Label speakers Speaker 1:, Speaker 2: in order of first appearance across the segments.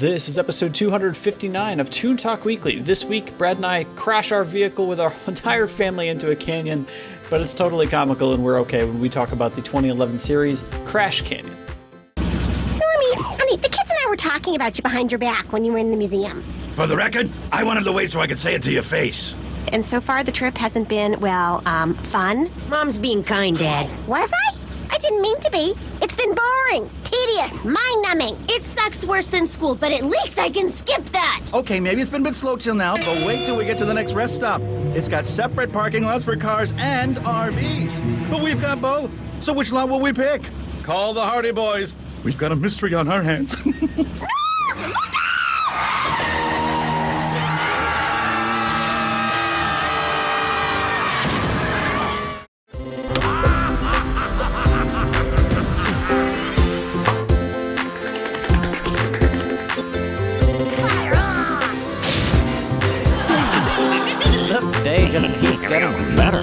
Speaker 1: This is episode 259 of Toon Talk Weekly. This week, Brad and I crash our vehicle with our entire family into a canyon, but it's totally comical and we're okay when we talk about the 2011 series, Crash Canyon.
Speaker 2: Normie, honey, the kids and I were talking about you behind your back when you were in the museum.
Speaker 3: For the record, I wanted to wait so I could say it to your face.
Speaker 2: And so far, the trip hasn't been, fun.
Speaker 4: Mom's being kind, Dad.
Speaker 2: Was I? I didn't mean to be. It's been boring, tedious, mind-numbing.
Speaker 4: It sucks worse than school, but at least I can skip that.
Speaker 5: Okay, maybe it's been a bit slow till now, but wait till we get to the next rest stop. It's got separate parking lots for cars and RVs. But we've got both. So which lot will we pick? Call the Hardy Boys. We've got a mystery on our hands.
Speaker 1: Day just keeps getting better.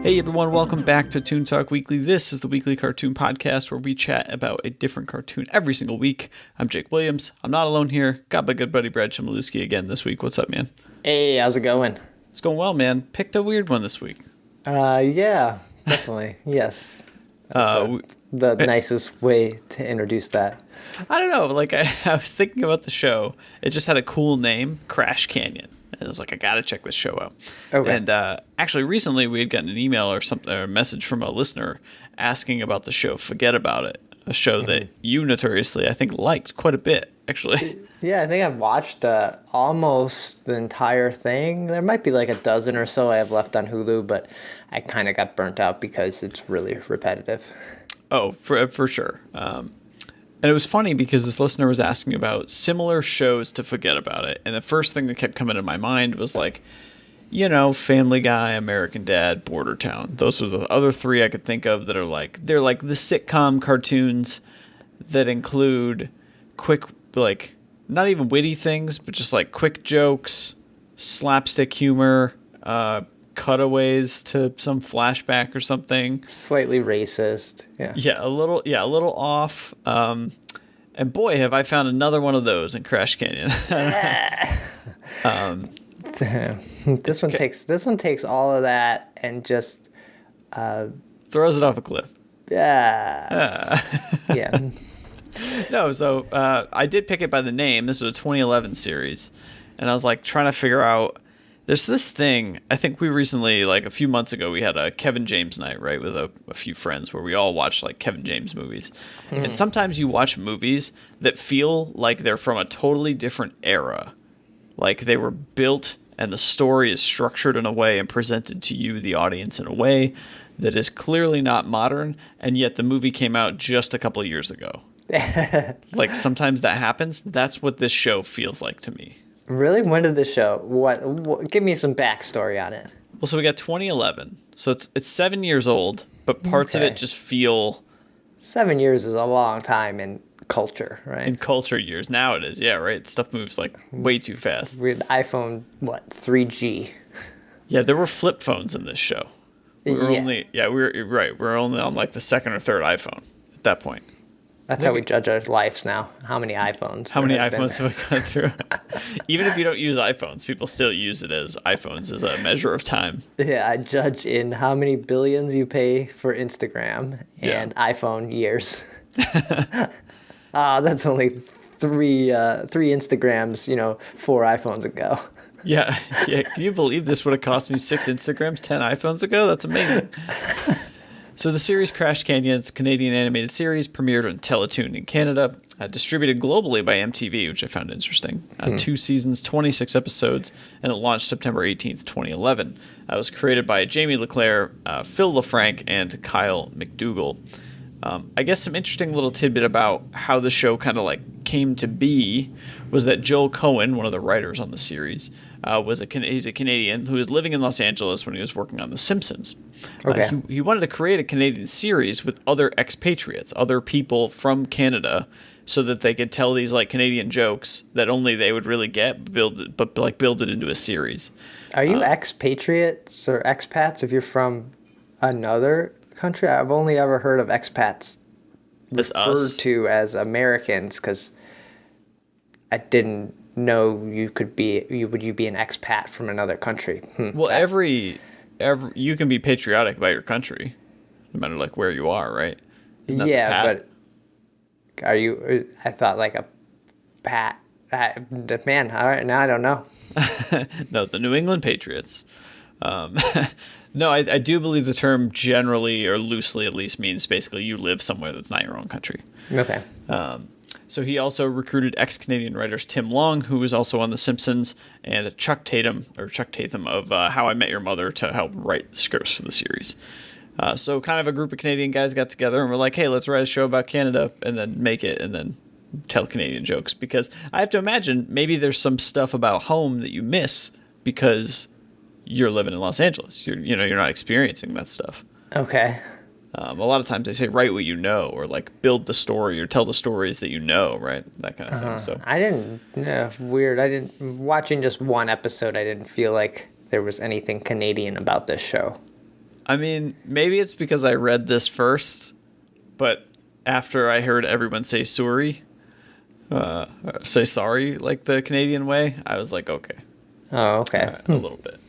Speaker 1: Hey everyone, welcome back to Toon Talk Weekly. This is the weekly cartoon podcast where we chat about a different cartoon every single week. I'm Jake Williams. I'm not alone here. Got my good buddy Brad Chmielewski again this week. What's up, man?
Speaker 6: Hey, how's it going?
Speaker 1: It's going well, man. Picked a weird one this week.
Speaker 6: Yeah, definitely. Yes. That's the nicest way to introduce that.
Speaker 1: I don't know. Like, I was thinking about the show. It just had a cool name, Crash Canyon. And I was like, I got to check this show out. Okay. And actually, recently, we had gotten an email or something, or a message from a listener asking about the show Forget About It, a show that you notoriously, I think, liked quite a bit, actually.
Speaker 6: Yeah, I think I've watched almost the entire thing. There might be like a dozen or so I have left on Hulu, but I kind of got burnt out because it's really repetitive.
Speaker 1: Oh, for sure. And it was funny because this listener was asking about similar shows to Forget About It. And the first thing that kept coming to my mind was like, you know, Family Guy, American Dad, Border Town. Those are the other three I could think of that are like, they're like the sitcom cartoons that include quick, like, not even witty things, but just like quick jokes, slapstick humor, cutaways to some flashback or something.
Speaker 6: Slightly racist.
Speaker 1: Yeah, a little off. And boy, have I found another one of those in Crash Canyon.
Speaker 6: This one takes all of that and just
Speaker 1: throws it off a cliff.
Speaker 6: Yeah. Yeah.
Speaker 1: No, so I did pick it by the name. This was a 2011 series, and I was like trying to figure out. There's this thing, I think we recently, like a few months ago, we had a Kevin James night, right, with a few friends where we all watched like Kevin James movies. And sometimes you watch movies that feel like they're from a totally different era. Like they were built and the story is structured in a way and presented to you, the audience, in a way that is clearly not modern, and yet the movie came out just a couple of years ago. Like sometimes that happens. That's what this show feels like to me.
Speaker 6: Really? When did this show? What? Give me some backstory on it.
Speaker 1: Well, so we got 2011. So it's 7 years old, but parts of it just feel...
Speaker 6: 7 years is a long time in culture, right?
Speaker 1: In culture years. Now it is, yeah, right? Stuff moves like way too fast.
Speaker 6: We had iPhone, 3G?
Speaker 1: Yeah, there were flip phones in this show. We were only on like the second or third iPhone at that point.
Speaker 6: That's how we judge our lives now. How many iPhones?
Speaker 1: How many iPhones have we gone through? Even if you don't use iPhones, people still use it as iPhones as a measure of time.
Speaker 6: Yeah, I judge in how many billions you pay for Instagram and iPhone years. That's only three Instagrams, 4 iPhones ago.
Speaker 1: Yeah. Can you believe this would have cost me 6 Instagrams 10 iPhones ago? That's amazing. So the series Crash Canyon, it's a Canadian animated series, premiered on Teletoon in Canada, distributed globally by MTV, which I found interesting. 2 seasons, 26 episodes, and it launched September 18th, 2011. It was created by Jamie LeClaire, Phil Lafrance, and Kyle MacDougall. I guess some interesting little tidbit about how the show kind of like came to be was that Joel Cohen, one of the writers on the series, he's a Canadian who was living in Los Angeles when he was working on The Simpsons.
Speaker 6: Okay.
Speaker 1: He wanted to create a Canadian series with other expatriates, other people from Canada, so that they could tell these like Canadian jokes that only they would really get, build it into a series.
Speaker 6: Are you expatriates or expats if you're from another country? I've only ever heard of expats
Speaker 1: This
Speaker 6: referred
Speaker 1: us?
Speaker 6: to as Americans because I didn't know you could be an expat from another country.
Speaker 1: Well, every you can be patriotic about your country, no matter like where you are, right? Isn't that the
Speaker 6: Yeah,
Speaker 1: pat?
Speaker 6: but are you? I thought like a pat. Man, all right, now I don't know.
Speaker 1: No, the New England Patriots. No, I do believe the term generally or loosely at least means basically you live somewhere that's not your own country.
Speaker 6: Okay.
Speaker 1: So he also recruited ex-Canadian writers Tim Long, who was also on The Simpsons, and Chuck Tatum of How I Met Your Mother to help write the scripts for the series. So kind of a group of Canadian guys got together and were like, hey, let's write a show about Canada and then make it and then tell Canadian jokes. Because I have to imagine maybe there's some stuff about home that you miss because you're living in Los Angeles. You're not experiencing that stuff.
Speaker 6: Okay.
Speaker 1: A lot of times they say write what you know, or like build the story, or tell the stories that you know, right? That kind of thing. So
Speaker 6: I didn't. Weird. I didn't. Watching just one episode, I didn't feel like there was anything Canadian about this show.
Speaker 1: I mean, maybe it's because I read this first, but after I heard everyone say sorry, like the Canadian way, I was like, okay,
Speaker 6: Oh, okay.
Speaker 1: a little bit.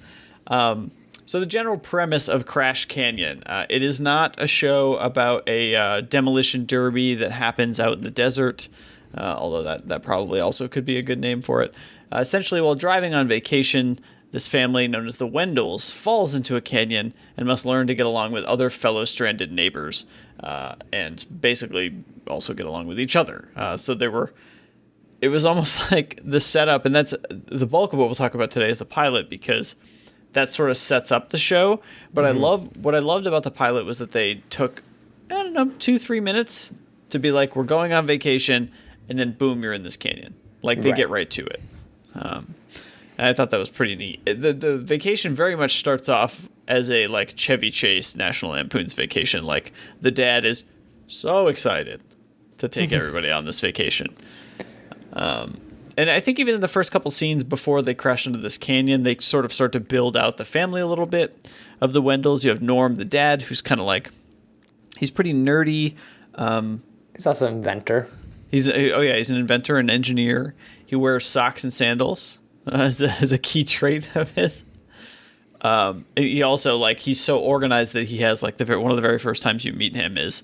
Speaker 1: So the general premise of Crash Canyon, it is not a show about a demolition derby that happens out in the desert, although that probably also could be a good name for it. Essentially, while driving on vacation, this family, known as the Wendells, falls into a canyon and must learn to get along with other fellow stranded neighbors, and basically also get along with each other. It was almost like the setup, and that's the bulk of what we'll talk about today is the pilot, because that sort of sets up the show. But what I loved about the pilot was that they took, 2-3 minutes to be like, we're going on vacation, and then boom, you're in this canyon. Like they get right to it. And I thought that was pretty neat. The vacation very much starts off as a like Chevy Chase National Lampoon's Vacation. Like the dad is so excited to take everybody on this vacation. And I think even in the first couple scenes before they crash into this canyon, they sort of start to build out the family a little bit of the Wendells. You have Norm, the dad, who's kind of like, he's pretty nerdy.
Speaker 6: He's also an inventor.
Speaker 1: He's an inventor, an engineer. He wears socks and sandals as a key trait of his. He also he's so organized that he has like one of the very first times you meet him is,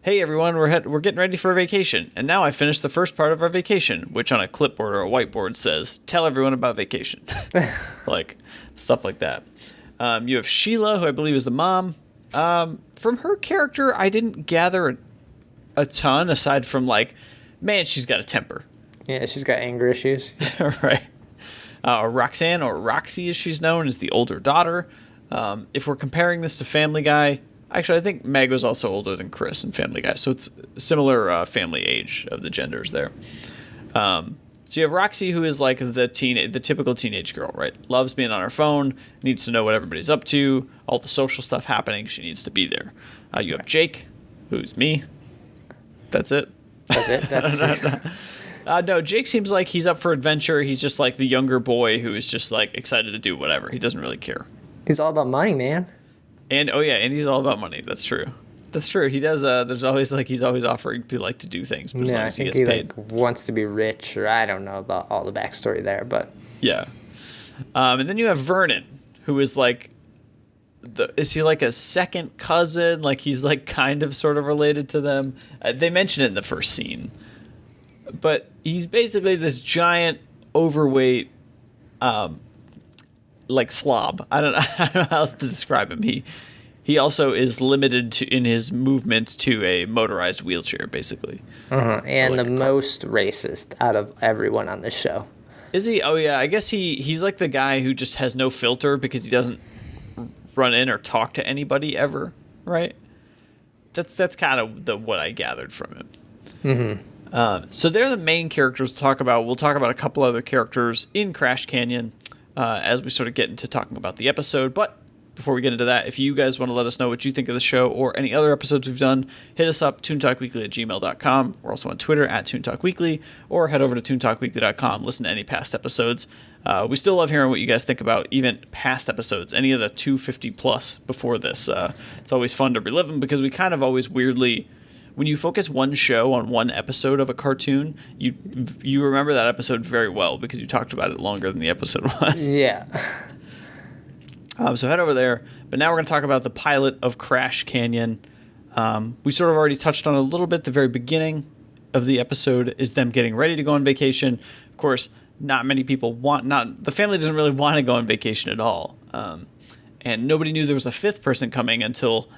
Speaker 1: hey everyone, we're getting ready for a vacation, and now I finished the first part of our vacation, which on a clipboard or a whiteboard says, tell everyone about vacation. Like stuff like that. You have Sheila, who I believe is the mom. From her character, I didn't gather a ton aside from like, man, she's got a temper.
Speaker 6: Yeah, she's got anger issues.
Speaker 1: Right. Roxanne, or Roxy as she's known, is the older daughter. If we're comparing this to Family Guy, actually, I think Meg was also older than Chris in Family Guy, so it's similar family age of the genders there. So you have Roxy, who is like the typical teenage girl, right? Loves being on her phone, needs to know what everybody's up to, all the social stuff happening. She needs to be there. You have Jake, who's me. That's it.
Speaker 6: That's it. That's
Speaker 1: No, Jake seems like he's up for adventure. He's just like the younger boy who is just like excited to do whatever. He doesn't really care.
Speaker 6: He's all about money, man.
Speaker 1: And and he's all about money. That's true. That's true. He does. There's always he's always offering to to do things, but as long
Speaker 6: I
Speaker 1: as he
Speaker 6: think
Speaker 1: gets
Speaker 6: he
Speaker 1: paid.
Speaker 6: wants to be rich, or I don't know about all the backstory there, but
Speaker 1: Yeah. And then you have Vernon, who is like, is he like a second cousin? Like he's like kind of sort of related to them. They mention it in the first scene, but he's basically this giant, overweight, like slob. I don't know how else to describe him. He also is limited in his movement to a motorized wheelchair, basically.
Speaker 6: and the most racist out of everyone on this show.
Speaker 1: Is he? Oh yeah, I guess he's like the guy who just has no filter because he doesn't run in or talk to anybody ever, right? that's kind of what I gathered from it. So they're the main characters to talk about. We'll talk about a couple other characters in Crash Canyon as we sort of get into talking about the episode. But before we get into that, if you guys want to let us know what you think of the show or any other episodes we've done, hit us up, toontalkweekly@gmail.com. We're also on Twitter @toontalkweekly, or head over to toontalkweekly.com. Listen to any past episodes. We still love hearing what you guys think about even past episodes, any of the 250 plus before this. It's always fun to relive them because we kind of always weirdly, when you focus one show on one episode of a cartoon, you remember that episode very well because you talked about it longer than the episode was.
Speaker 6: Yeah.
Speaker 1: So head over there. But now we're going to talk about the pilot of Crash Canyon. We sort of already touched on it a little bit. The very beginning of the episode is them getting ready to go on vacation. Of course, not many people the family doesn't really want to go on vacation at all. And nobody knew there was a fifth person coming until,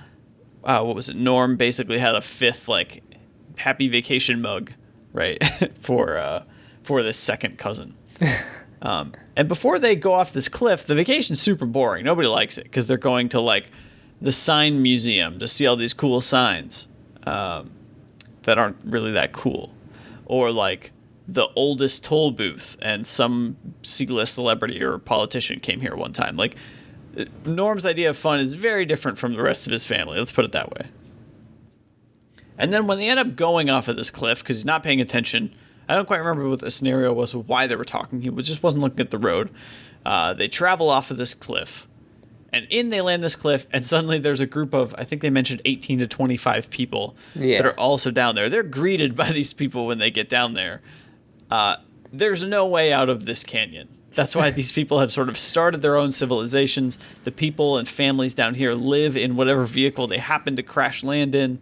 Speaker 1: what was it? Norm basically had a fifth, like, happy vacation mug, right? for this second cousin. And before they go off this cliff, the vacation's super boring. Nobody likes it because they're going to, like, the sign museum to see all these cool signs that aren't really that cool. Or, like, the oldest toll booth, and some C-list celebrity or politician came here one time. Like, Norm's idea of fun is very different from the rest of his family. Let's put it that way. And then when they end up going off of this cliff, because he's not paying attention, I don't quite remember what the scenario was with why they were talking. He just wasn't looking at the road. They travel off of this cliff, and they land this cliff, and suddenly there's a group of, I think they mentioned 18 to 25 people that are also down there. They're greeted by these people when they get down there. There's no way out of this canyon. That's why these people have sort of started their own civilizations. The people and families down here live in whatever vehicle they happen to crash land in.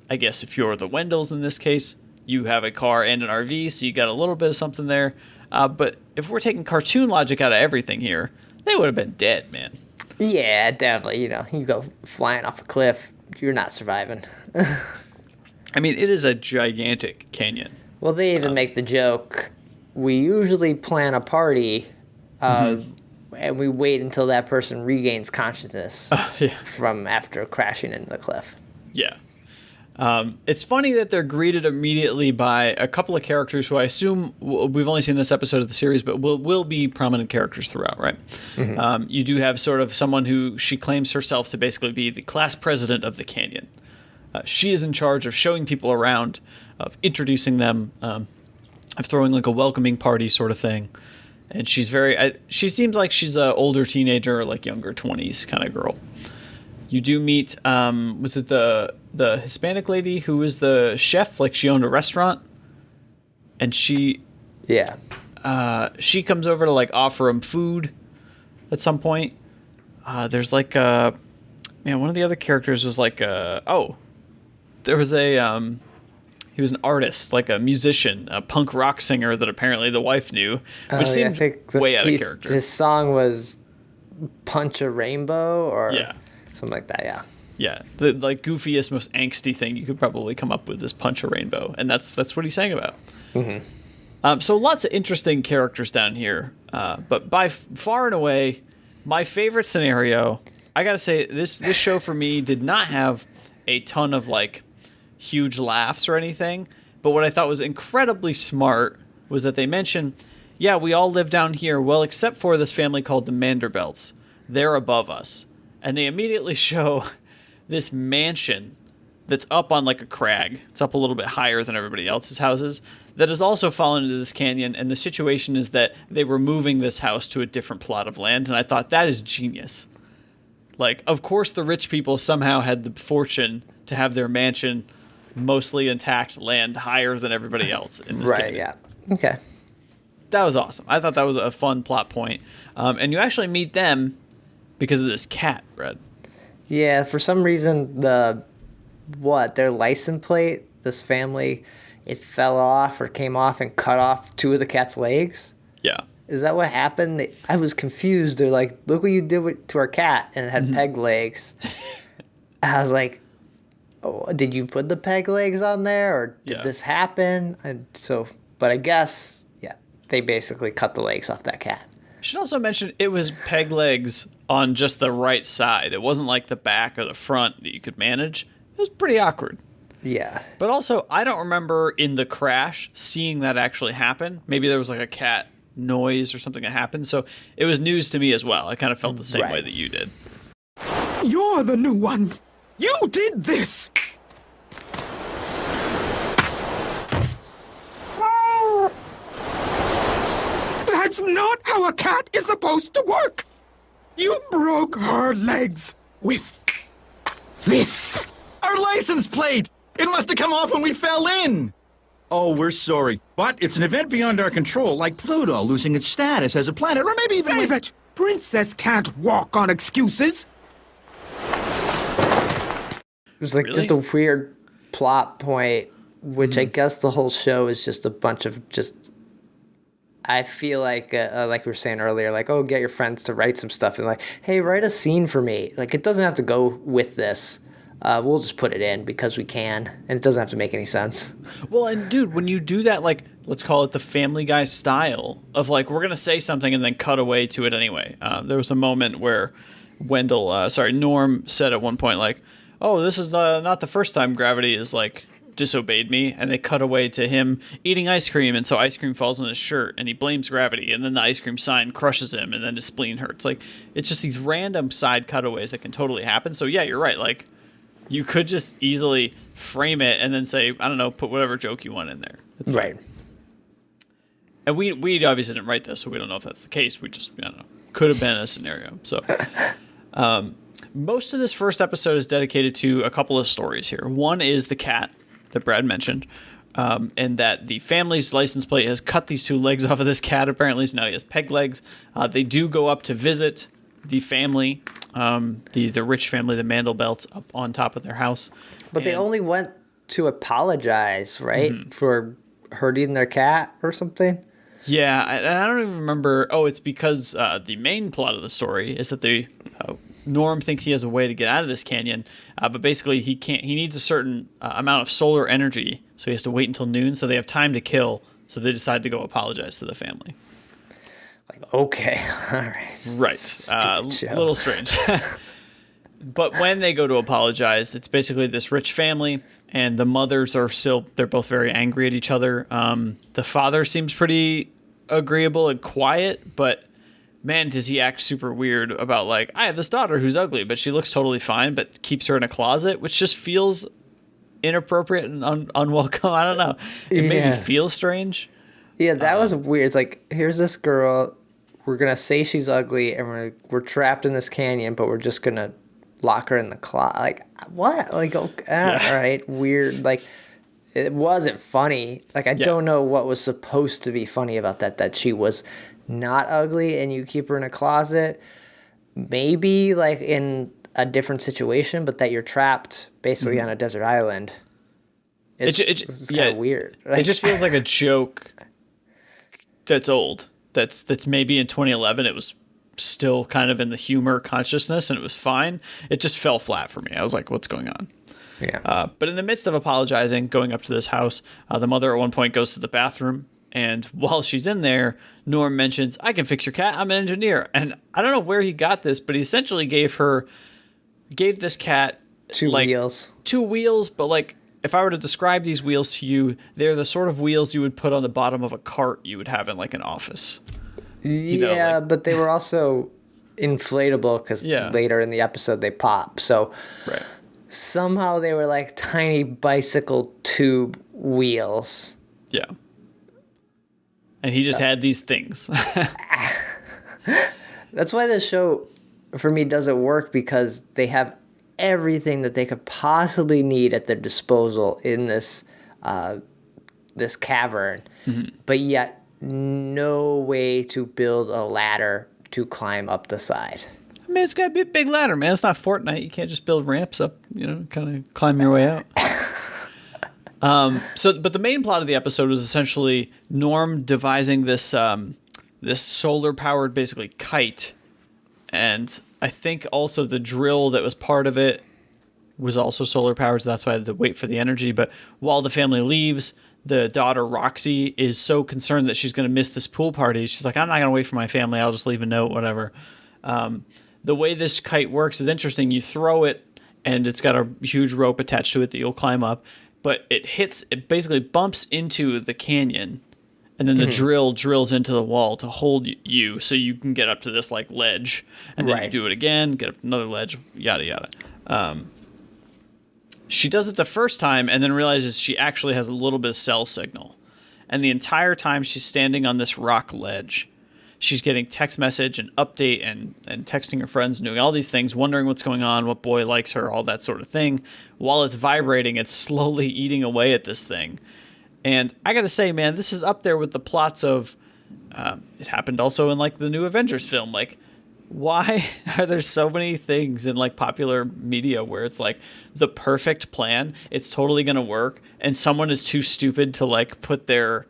Speaker 1: I guess if you're the Wendells in this case, you have a car and an RV, so you got a little bit of something there. But if we're taking cartoon logic out of everything here, they would have been dead, man.
Speaker 6: Yeah, definitely. You know, you go flying off a cliff, you're not surviving.
Speaker 1: I mean, it is a gigantic canyon.
Speaker 6: Well, they even make the joke, we usually plan a party, and we wait until that person regains consciousness from after crashing into the cliff.
Speaker 1: Yeah. It's funny that they're greeted immediately by a couple of characters who I assume we've only seen this episode of the series, but will be prominent characters throughout, right? You do have sort of someone who she claims herself to basically be the class president of the canyon. She is in charge of showing people around, of introducing them, of throwing like a welcoming party sort of thing. And she's she seems like she's an older teenager, like younger 20s kind of girl. You do meet, was it the Hispanic lady who was the chef? Like she owned a restaurant, and she comes over to like offer him food at some point. There's like one of the other characters was like there was he was an artist, like a musician, a punk rock singer that apparently the wife knew, which seemed way out of character.
Speaker 6: His song was Punch a Rainbow or something like that, yeah.
Speaker 1: Yeah, the like goofiest, most angsty thing you could probably come up with is Punch a Rainbow, and that's what he sang about. So lots of interesting characters down here, but by far and away, my favorite scenario, I gotta say, this show for me did not have a ton of like huge laughs or anything, but what I thought was incredibly smart was that they mentioned, we all live down here, well, except for this family called the Manderbelts. They're above us. And they immediately show this mansion that's up on like a crag. It's up a little bit higher than everybody else's houses that has also fallen into this canyon. And the situation is that they were moving this house to a different plot of land. And I thought that is genius. Like, of course, the rich people somehow had the fortune to have their mansion mostly intact land higher than everybody else in this canyon.
Speaker 6: Yeah. Okay.
Speaker 1: That was awesome. I thought that was a fun plot point. And you actually meet them because of this cat, Brad.
Speaker 6: Yeah, for some reason, their license plate, this family, it fell off or came off and cut off two of the cat's legs?
Speaker 1: Yeah.
Speaker 6: Is that what happened? I was confused. They're like, look what you did to our cat, and it had peg legs. I was like, oh, did you put the peg legs on there, or did this happen? But I guess, they basically cut the legs off that cat.
Speaker 1: Should also mention it was peg legs on just the right side. It wasn't like the back or the front that you could manage. It was pretty awkward.
Speaker 6: Yeah.
Speaker 1: But also, I don't remember in the crash seeing that actually happen. Maybe there was like a cat noise or something that happened. So it was news to me as well. I kind of felt the same way that you did.
Speaker 7: You're the new ones. You did this. That's not how a cat is supposed to work. You broke her legs with this.
Speaker 5: Our license plate! It must have come off when we fell in! Oh, we're sorry. But it's an event beyond our control, like Pluto losing its status as a planet, or maybe even...
Speaker 7: Save it! Princess can't walk on excuses.
Speaker 6: It was like just a weird plot point, which I guess the whole show is just a bunch of just... I feel like we were saying earlier, like, oh, get your friends to write some stuff, and like, hey, write a scene for me. Like, it doesn't have to go with this. We'll just put it in because we can, and it doesn't have to make any sense.
Speaker 1: Well, and dude, when you do that, like, let's call it the Family Guy style of like, we're going to say something and then cut away to it anyway. There was a moment where Norm said at one point, like, oh, this is not the first time gravity is like disobeyed me, and they cut away to him eating ice cream, and so ice cream falls on his shirt and he blames gravity, and then the ice cream sign crushes him, and then his spleen hurts. Like, it's just these random side cutaways that can totally happen. So yeah, you're right. Like, you could just easily frame it and then say, I don't know, put whatever joke you want in there. It's
Speaker 6: right.
Speaker 1: Fine. And we obviously didn't write this, so we don't know if that's the case. We just, I don't know, could have been a scenario. So most of this first episode is dedicated to a couple of stories here. One is the cat that Brad mentioned, and that the family's license plate has cut these two legs off of this cat, apparently, so now he has peg legs. They do go up to visit the family, the rich family, the Mandelbelts, up on top of their house.
Speaker 6: But they only went to apologize, right, for hurting their cat or something?
Speaker 1: Yeah, I don't even remember. Oh, it's because the main plot of the story is that Norm thinks he has a way to get out of this canyon, but basically he can't. He needs a certain amount of solar energy, so he has to wait until noon, so they have time to kill, so they decide to go apologize to the family.
Speaker 6: Like, okay, all right.
Speaker 1: Right. A little strange. But when they go to apologize, it's basically this rich family, and the mothers are still, they're both very angry at each other. The father seems pretty agreeable and quiet, but man, does he act super weird about, like, I have this daughter who's ugly, but she looks totally fine, but keeps her in a closet, which just feels inappropriate and unwelcome. I don't know. It made me feel strange.
Speaker 6: Yeah, that was weird. It's like, here's this girl, we're going to say she's ugly, and we're trapped in this canyon, but we're just going to lock her in the closet. Like, what? Like, okay, all right, weird. Like, it wasn't funny. Like, I don't know what was supposed to be funny about that she was not ugly and you keep her in a closet. Maybe, like, in a different situation, but that you're trapped basically on a desert island. It's kind of weird. Right?
Speaker 1: It just feels like a joke that's old. That's maybe in 2011 it was still kind of in the humor consciousness and it was fine. It just fell flat for me. I was like, what's going on?
Speaker 6: Yeah.
Speaker 1: But in the midst of apologizing, going up to this house, the mother at one point goes to the bathroom, and while she's in there, Norm mentions, I can fix your cat. I'm an engineer. And I don't know where he got this, but he essentially gave this cat
Speaker 6: two
Speaker 1: wheels, but like, if I were to describe these wheels to you, they're the sort of wheels you would put on the bottom of a cart you would have in like an office.
Speaker 6: But they were also inflatable because later in the episode they pop. So somehow they were like tiny bicycle tube wheels.
Speaker 1: Yeah. And he just had these things.
Speaker 6: That's why this show, for me, doesn't work, because they have everything that they could possibly need at their disposal in this this cavern, but yet no way to build a ladder to climb up the side.
Speaker 1: I mean, it's got to be a big ladder, man. It's not Fortnite. You can't just build ramps up, kind of climb your way out. But the main plot of the episode was essentially Norm devising this this solar-powered, basically, kite. And I think also the drill that was part of it was also solar-powered, so that's why I had to wait for the energy. But while the family leaves, the daughter, Roxy, is so concerned that she's going to miss this pool party. She's like, I'm not going to wait for my family. I'll just leave a note, whatever. The way this kite works is interesting. You throw it, and it's got a huge rope attached to it that you'll climb up. But it basically bumps into the canyon, and then the drill drills into the wall to hold you so you can get up to this like ledge, and then you do it again, get up to another ledge, yada yada. She does it the first time and then realizes she actually has a little bit of cell signal. And the entire time she's standing on this rock ledge, she's getting text message and update and texting her friends and doing all these things, wondering what's going on, what boy likes her, all that sort of thing. While it's vibrating, it's slowly eating away at this thing. And I got to say, man, this is up there with the plots of, it happened also in like the new Avengers film. Like, why are there so many things in like popular media where it's like the perfect plan, it's totally going to work, and someone is too stupid to like put their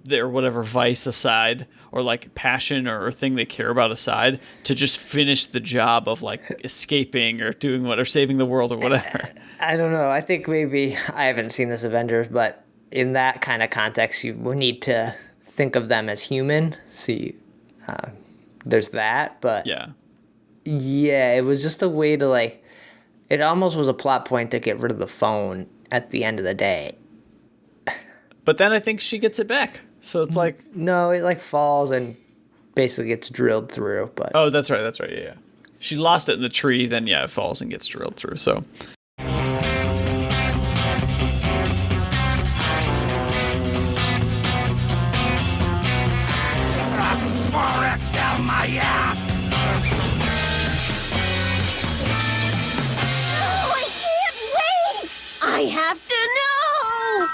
Speaker 1: whatever vice aside, or like passion or thing they care about aside, to just finish the job of like escaping or doing what, or saving the world or whatever.
Speaker 6: I don't know. I think maybe I haven't seen this Avengers, but in that kind of context, you will need to think of them as human. See, there's that, but yeah, it was just a way to like, it almost was a plot point to get rid of the phone at the end of the day.
Speaker 1: But then I think she gets it back. So it's like...
Speaker 6: No, it like falls and basically gets drilled through. But
Speaker 1: oh, that's right. Yeah. She lost it in the tree, then yeah, it falls and gets drilled through. So...
Speaker 3: XL my ass!
Speaker 4: Oh, I can't wait! I have to know!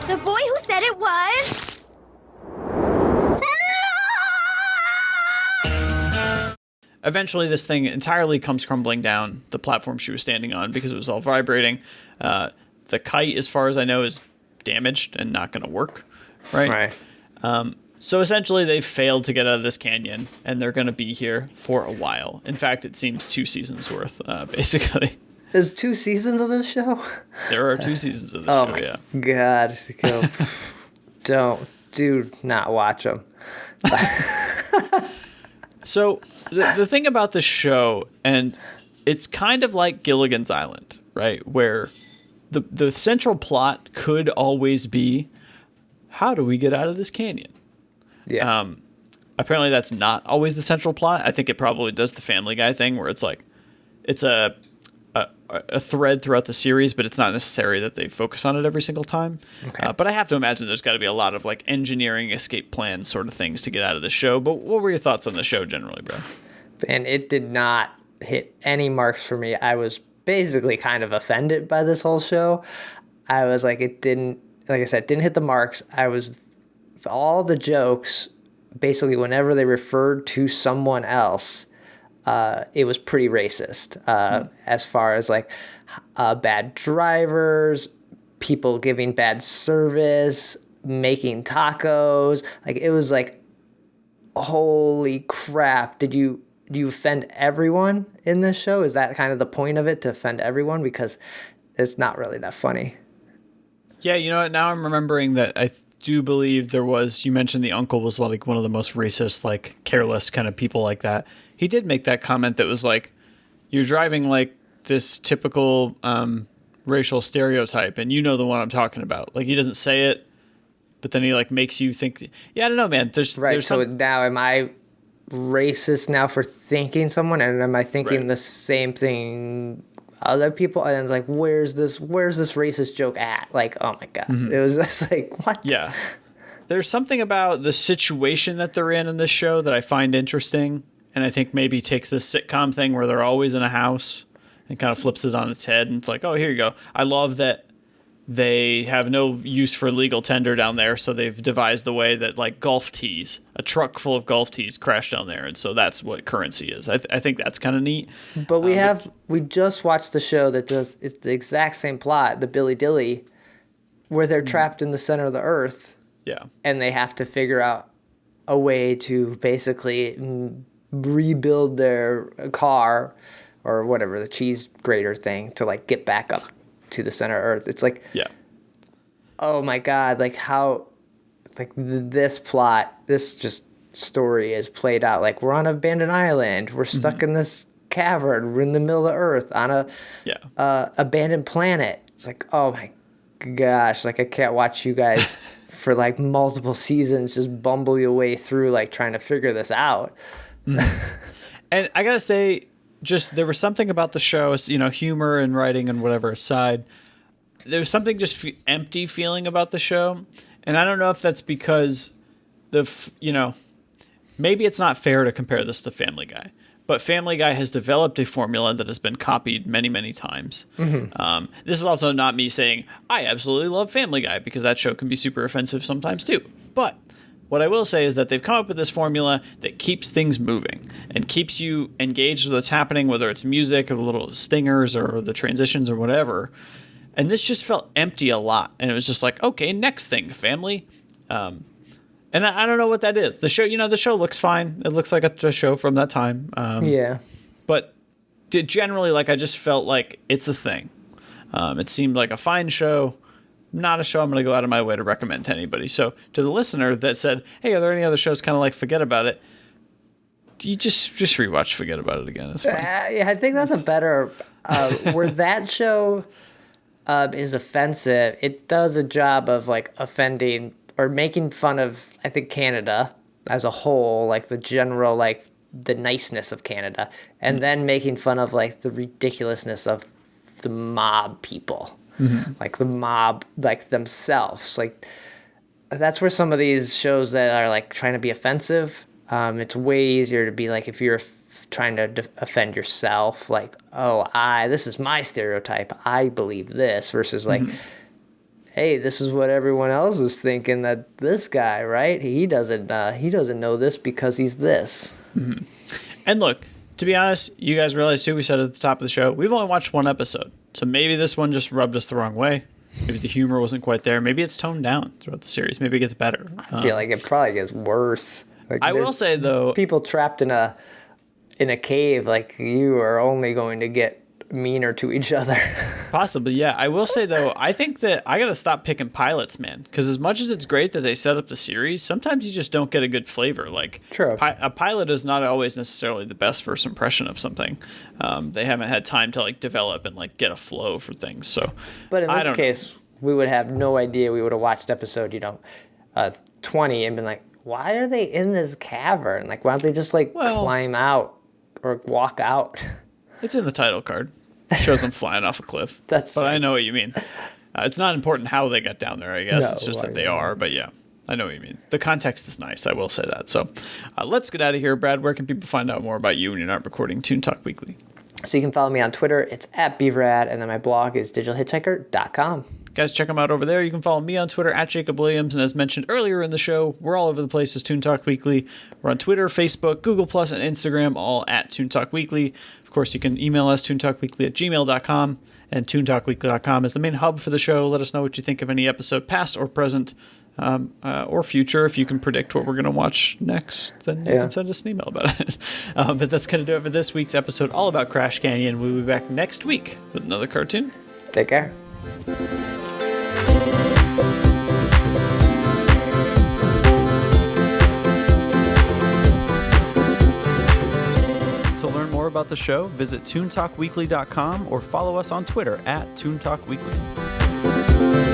Speaker 4: The boy who said it was... No!
Speaker 1: Eventually, this thing entirely comes crumbling down the platform she was standing on because it was all vibrating. The kite, as far as I know, is damaged and not going to work, right? So essentially they've failed to get out of this canyon, and they're going to be here for a while. In fact, it seems 2 seasons worth, basically.
Speaker 6: There's 2 seasons of this show?
Speaker 1: There are 2 seasons of this show, yeah.
Speaker 6: Oh my God. Do not watch them.
Speaker 1: So the thing about this show, and it's kind of like Gilligan's Island, right? Where the central plot could always be, how do we get out of this canyon?
Speaker 6: Yeah.
Speaker 1: Apparently that's not always the central plot. I think it probably does the Family Guy thing where it's like, it's a thread throughout the series, but it's not necessary that they focus on it every single time. Okay. But I have to imagine there's got to be a lot of like engineering escape plans sort of things to get out of the show. But what were your thoughts on the show generally, bro?
Speaker 6: And it did not hit any marks for me. I was basically kind of offended by this whole show. I was like, it didn't, like I said, didn't hit the marks. All the jokes, basically whenever they referred to someone else, it was pretty racist, as far as like bad drivers, people giving bad service, making tacos. Like, it was like, holy crap. Do you offend everyone in this show? Is that kind of the point of it, to offend everyone? Because it's not really that funny.
Speaker 1: Yeah, you know what? Now I'm remembering that I do believe there was, you mentioned the uncle was like one of the most racist, like careless kind of people like that. He did make that comment that was like, you're driving like this typical racial stereotype, and you know the one I'm talking about. Like, he doesn't say it, but then he like makes you think, yeah, I don't know, man. There's
Speaker 6: so now am I racist now for thinking someone, and am I thinking the same thing other people? And it's like, where's this racist joke at? Like, oh my God. It was just like, what?
Speaker 1: Yeah. There's something about the situation that they're in this show that I find interesting, and I think maybe takes this sitcom thing where they're always in a house and kind of flips it on its head, and it's like, oh, here you go. I love that they have no use for legal tender down there, so they've devised the way that like golf tees, a truck full of golf tees crashed down there, and so that's what currency is. I think that's kind of neat.
Speaker 6: But we just watched the show that it's the exact same plot, the Billy Dilly, where they're trapped in the center of the earth.
Speaker 1: Yeah.
Speaker 6: And they have to figure out a way to basically rebuild their car or whatever, the cheese grater thing, to like get back up to the center of earth. It's like,
Speaker 1: yeah,
Speaker 6: oh my God, like how, like this plot, this just story is played out. Like, we're on an abandoned island. We're stuck in this cavern. We're in the middle of the earth on a abandoned planet. It's like, oh my gosh, like I can't watch you guys for like multiple seasons just bumble your way through like trying to figure this out.
Speaker 1: And I gotta say, just there was something about the show, you know, humor and writing and whatever aside, there was something just empty feeling about the show. And I don't know if that's because you know, maybe it's not fair to compare this to Family Guy, but Family Guy has developed a formula that has been copied many, many times. This is also not me saying I absolutely love Family Guy, because that show can be super offensive sometimes too. But what I will say is that they've come up with this formula that keeps things moving and keeps you engaged with what's happening, whether it's music or the little stingers or the transitions or whatever. And this just felt empty a lot. And it was just like, okay, next thing, family. And I don't know what that is. The show, you know, the show looks fine. It looks like a show from that time. But generally, like, I just felt like it's a thing. It seemed like a fine show. Not a show I'm going to go out of my way to recommend to anybody. So to the listener that said, hey, are there any other shows kind of like Forget About It? You just rewatch Forget About It again. It's fine.
Speaker 6: Yeah, I think that's a better... where that show is offensive, it does a job of like offending or making fun of, I think, Canada as a whole, like the general, like the niceness of Canada, and then making fun of like the ridiculousness of the mob people. Like the mob, like themselves. Like that's where some of these shows that are like trying to be offensive, it's way easier to be like, if you're trying to offend yourself, like, oh, this is my stereotype, I believe this, versus like, hey, this is what everyone else is thinking, that this guy, right? He doesn't know this because he's this.
Speaker 1: And look, to be honest, you guys realize too, we said at the top of the show, we've only watched one episode. So maybe this one just rubbed us the wrong way. Maybe the humor wasn't quite there. Maybe it's toned down throughout the series. Maybe it gets better.
Speaker 6: I feel like it probably gets worse. Like,
Speaker 1: I will say, though,
Speaker 6: people trapped in a cave, like, you are only going to get meaner to each other.
Speaker 1: Possibly, yeah. I will say, though, I think that I got to stop picking pilots, man. Because as much as it's great that they set up the series, sometimes you just don't get a good flavor. Like,
Speaker 6: true.
Speaker 1: A pilot is not always necessarily the best first impression of something. They haven't had time to, like, develop and, like, get a flow for things. So,
Speaker 6: but in this case, we would have no idea. We would have watched episode, 20 and been like, why are they in this cavern? Like, why don't they just, like, climb out or walk out?
Speaker 1: It's in the title card. It shows them flying off a cliff.
Speaker 6: But
Speaker 1: I know what you mean. It's not important how they got down there, I guess.
Speaker 6: No,
Speaker 1: it's just that they are. But yeah, I know what you mean. The context is nice. I will say that. So let's get out of here. Brad, where can people find out more about you when you're not recording Toon Talk Weekly?
Speaker 6: So you can follow me on Twitter. It's @BeaverAd. And then my blog is digitalhitchhiker.com.
Speaker 1: Guys, check them out over there. You can follow me on Twitter @Jacob Williams. And as mentioned earlier in the show, we're all over the place as Toon Talk Weekly. We're on Twitter, Facebook, Google+, and Instagram, all @Toon Talk Weekly. Of course, you can email us, toontalkweekly@gmail.com. And toontalkweekly.com is the main hub for the show. Let us know what you think of any episode, past or present, or future. If you can predict what we're going to watch next, then you can send us an email about it. But that's going to do it for this week's episode, all about Crash Canyon. We'll be back next week with another cartoon.
Speaker 6: Take care.
Speaker 1: To learn more about the show, visit toontalkweekly.com or follow us on Twitter @ToonTalkWeekly.